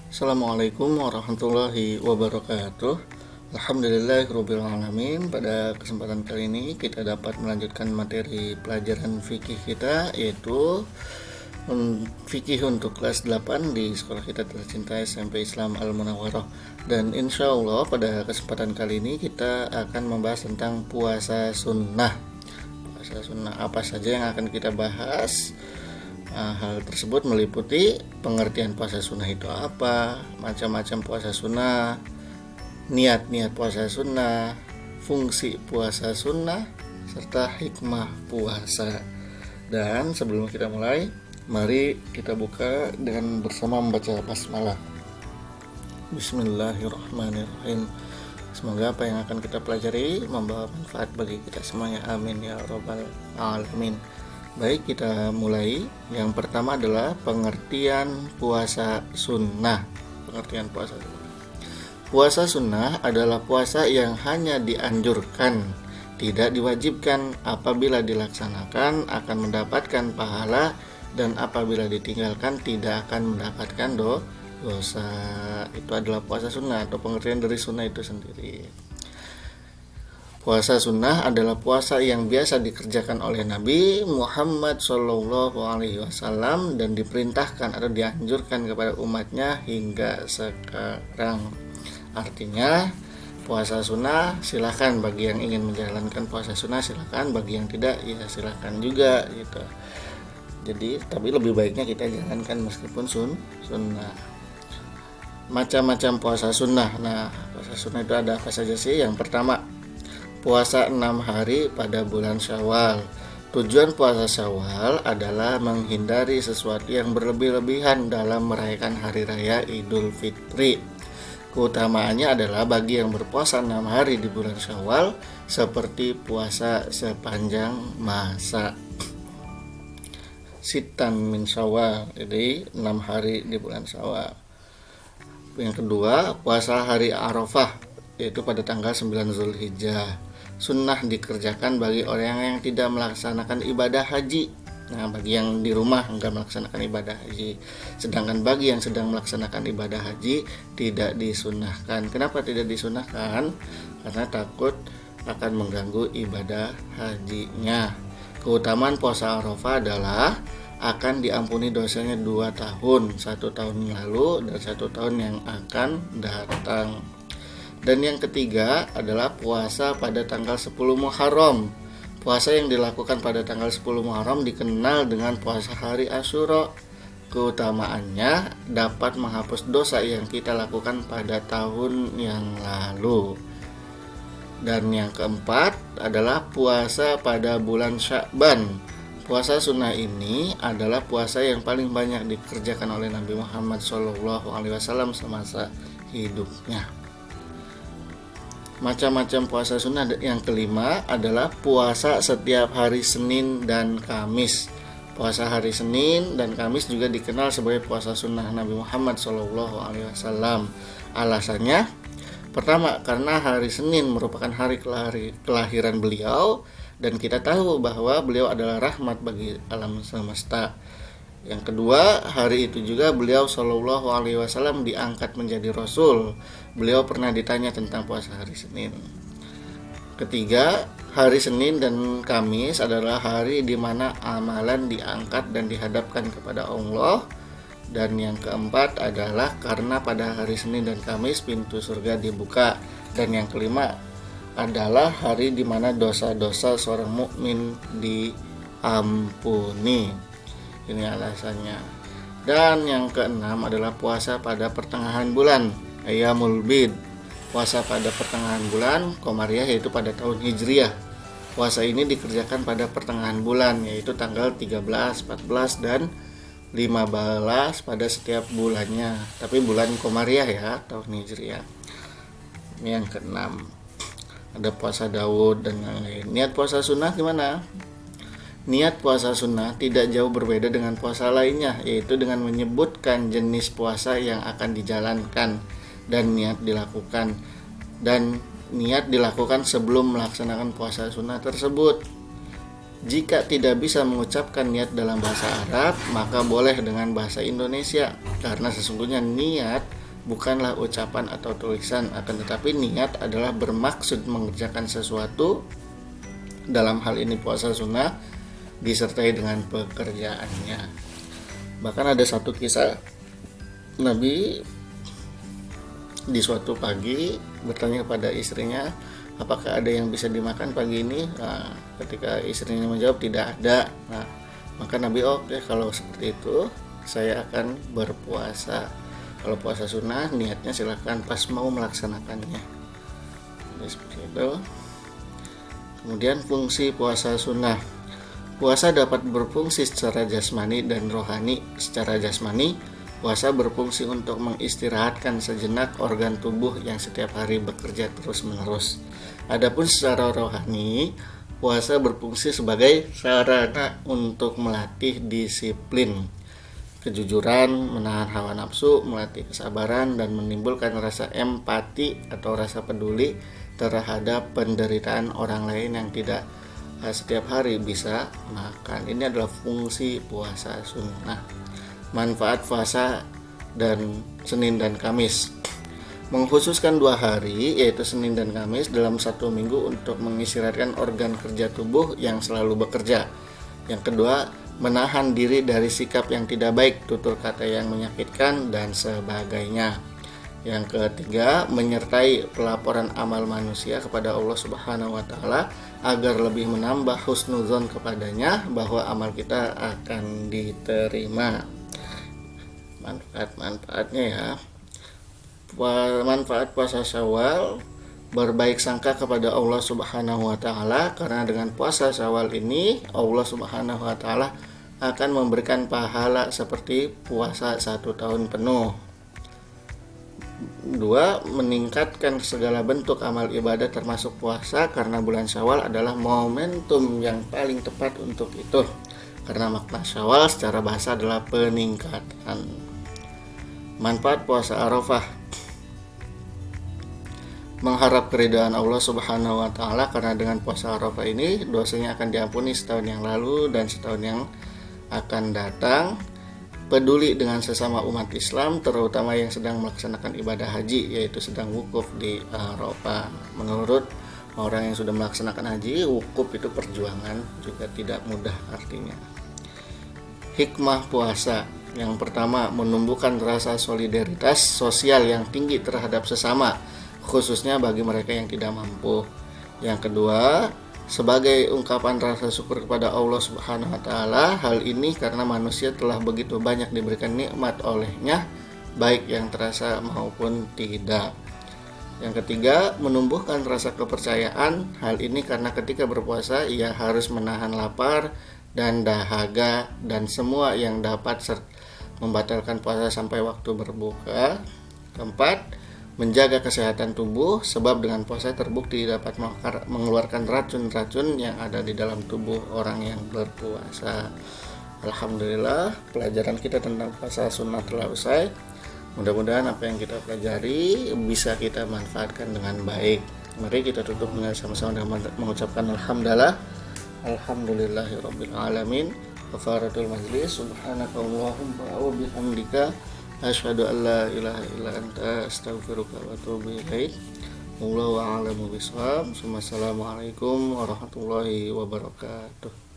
Assalamualaikum warahmatullahi wabarakatuh. Alhamdulillahirabbil alamin. Pada kesempatan kali ini kita dapat melanjutkan materi pelajaran fikih kita, yaitu fikih untuk kelas 8 di sekolah kita tercinta SMP Islam Al-Munawwarah. Dan insya Allah pada kesempatan kali ini kita akan membahas tentang puasa sunnah. Puasa sunnah apa saja yang akan kita bahas? Hal tersebut meliputi pengertian puasa sunnah itu apa, macam-macam puasa sunnah, niat-niat puasa sunnah, fungsi puasa sunnah, serta hikmah puasa. Dan sebelum kita mulai, mari kita buka dengan bersama membaca basmalah. Bismillahirrahmanirrahim. Semoga apa yang akan kita pelajari membawa manfaat bagi kita semuanya. Amin ya rabbal alamin. Baik, kita mulai. Yang pertama adalah pengertian puasa sunnah. Puasa sunnah adalah puasa yang hanya dianjurkan, tidak diwajibkan. Apabila dilaksanakan akan mendapatkan pahala, dan apabila ditinggalkan tidak akan mendapatkan dosa. Itu adalah puasa sunnah atau pengertian dari sunnah itu sendiri. Puasa sunnah adalah puasa yang biasa dikerjakan oleh Nabi Muhammad SAW dan diperintahkan atau dianjurkan kepada umatnya hingga sekarang. Artinya puasa sunnah silahkan, bagi yang ingin menjalankan puasa sunnah silahkan, bagi yang tidak ya silahkan juga gitu. Jadi tapi lebih baiknya kita jalankan meskipun sunnah. Macam-macam puasa sunnah. Nah, puasa sunnah itu ada apa saja sih? Yang pertama, puasa 6 hari pada bulan Syawal. Tujuan puasa Syawal adalah menghindari sesuatu yang berlebih-lebihan dalam merayakan hari raya Idul Fitri. Keutamaannya adalah bagi yang berpuasa 6 hari di bulan Syawal seperti puasa sepanjang masa. Sitan min Syawal, jadi 6 hari di bulan Syawal. Yang kedua, puasa hari Arafah, yaitu pada tanggal 9 Zulhijjah. Sunnah dikerjakan bagi orang yang tidak melaksanakan ibadah haji. Nah, bagi yang di rumah enggak melaksanakan ibadah haji. Sedangkan bagi yang sedang melaksanakan ibadah haji tidak disunnahkan. Kenapa tidak disunnahkan? Karena takut akan mengganggu ibadah hajinya. Keutamaan puasa Arafah adalah akan diampuni dosanya 2 tahun, 1 tahun lalu dan 1 tahun yang akan datang. Dan yang ketiga adalah puasa pada tanggal 10 Muharram. Puasa yang dilakukan pada tanggal 10 Muharram dikenal dengan puasa hari Asyura. Keutamaannya dapat menghapus dosa yang kita lakukan pada tahun yang lalu. Dan yang keempat adalah puasa pada bulan Sya'ban. Puasa sunnah ini adalah puasa yang paling banyak dikerjakan oleh Nabi Muhammad SAW semasa hidupnya. Macam-macam puasa sunnah. Yang kelima adalah puasa setiap hari Senin dan Kamis. Puasa hari Senin dan Kamis juga dikenal sebagai puasa sunnah Nabi Muhammad SAW. Alasannya, pertama, karena hari Senin merupakan hari kelahiran beliau, dan kita tahu bahwa beliau adalah rahmat bagi alam semesta. Yang kedua, hari itu juga beliau SAW diangkat menjadi Rasul. Beliau pernah ditanya tentang puasa hari Senin. Ketiga, hari Senin dan Kamis adalah hari di mana amalan diangkat dan dihadapkan kepada Allah. Dan yang keempat adalah karena pada hari Senin dan Kamis pintu surga dibuka. Dan yang kelima adalah hari di mana dosa-dosa seorang mukmin diampuni. Ini alasannya. Dan yang keenam adalah puasa pada pertengahan bulan, Ayyamul Bid. Puasa pada pertengahan bulan Komariah, yaitu pada tahun Hijriah. Puasa ini dikerjakan pada pertengahan bulan, yaitu tanggal 13, 14, dan 15 pada setiap bulannya. Tapi bulan Komariah ya, tahun Hijriah. Ini yang keenam. Ada puasa Daud dan lain-lain. Niat puasa sunnah gimana? Niat puasa sunnah tidak jauh berbeda dengan puasa lainnya, yaitu dengan menyebutkan jenis puasa yang akan dijalankan dan niat dilakukan. Dan niat dilakukan sebelum melaksanakan puasa sunnah tersebut. Jika tidak bisa mengucapkan niat dalam bahasa Arab, maka boleh dengan bahasa Indonesia, karena sesungguhnya niat bukanlah ucapan atau tulisan, akan tetapi niat adalah bermaksud mengerjakan sesuatu, dalam hal ini puasa sunnah, disertai dengan pekerjaannya. Bahkan ada satu kisah, Nabi di suatu pagi bertanya kepada istrinya, apakah ada yang bisa dimakan pagi ini? Nah, ketika istrinya menjawab tidak ada, nah, maka Nabi oke, kalau seperti itu saya akan berpuasa. Kalau puasa sunnah niatnya silahkan pas mau melaksanakannya. Jadi seperti itu. Kemudian fungsi puasa sunnah. Puasa dapat berfungsi secara jasmani dan rohani. Secara jasmani, puasa berfungsi untuk mengistirahatkan sejenak organ tubuh yang setiap hari bekerja terus-menerus. Adapun secara rohani, puasa berfungsi sebagai sarana untuk melatih disiplin, kejujuran, menahan hawa nafsu, melatih kesabaran, dan menimbulkan rasa empati atau rasa peduli terhadap penderitaan orang lain yang tidak setiap hari bisa makan. Ini adalah fungsi puasa sunnah. Manfaat puasa dan Senin dan Kamis. Mengkhususkan 2 hari, yaitu Senin dan Kamis, dalam 1 minggu untuk mengistirahatkan organ kerja tubuh yang selalu bekerja. Yang kedua, menahan diri dari sikap yang tidak baik, tutur kata yang menyakitkan, dan sebagainya. Yang ketiga, menyertai pelaporan amal manusia kepada Allah Subhanahu wa Ta'ala agar lebih menambah husnuzon kepadanya bahwa amal kita akan diterima. Manfaat-manfaatnya ya. Manfaat puasa Syawal, berbaik sangka kepada Allah Subhanahu wa Ta'ala, karena dengan puasa Syawal ini Allah Subhanahu wa Ta'ala akan memberikan pahala seperti puasa 1 tahun penuh. 2. Meningkatkan segala bentuk amal ibadah termasuk puasa, karena bulan Syawal adalah momentum yang paling tepat untuk itu, karena makna Syawal secara bahasa adalah peningkatan. Manfaat puasa Arafah, mengharap keridhaan Allah Subhanahu wa Ta'ala, karena dengan puasa Arafah ini dosanya akan diampuni setahun yang lalu dan setahun yang akan datang. Peduli dengan sesama umat Islam, terutama yang sedang melaksanakan ibadah haji, yaitu sedang wukuf di Arafah. Menurut orang yang sudah melaksanakan haji, wukuf itu perjuangan, juga tidak mudah artinya. Hikmah puasa. Yang pertama, menumbuhkan rasa solidaritas sosial yang tinggi terhadap sesama, khususnya bagi mereka yang tidak mampu. Yang kedua, sebagai ungkapan rasa syukur kepada Allah Subhanahu wa Ta'ala. Hal ini karena manusia telah begitu banyak diberikan nikmat olehnya, baik yang terasa maupun tidak. Yang ketiga, menumbuhkan rasa kepercayaan. Hal ini karena ketika berpuasa ia harus menahan lapar dan dahaga dan semua yang dapat membatalkan puasa sampai waktu berbuka. Keempat, menjaga kesehatan tubuh, sebab dengan puasa terbukti dapat mengeluarkan racun-racun yang ada di dalam tubuh orang yang berpuasa. Alhamdulillah, pelajaran kita tentang puasa sunnah telah usai. Mudah-mudahan apa yang kita pelajari bisa kita manfaatkan dengan baik. Mari kita tutup dengan sama-sama dengan mengucapkan alhamdulillah. Alhamdulillahirabbil alamin. Kafaratul majlis. Subhanakallahumma wa bihamdika asyhadu an la ilaha illa anta astaghfiruka wa atubu ilaik. Wallahu a'lamu bishawab. Wassalamualaikum warahmatullahi wabarakatuh.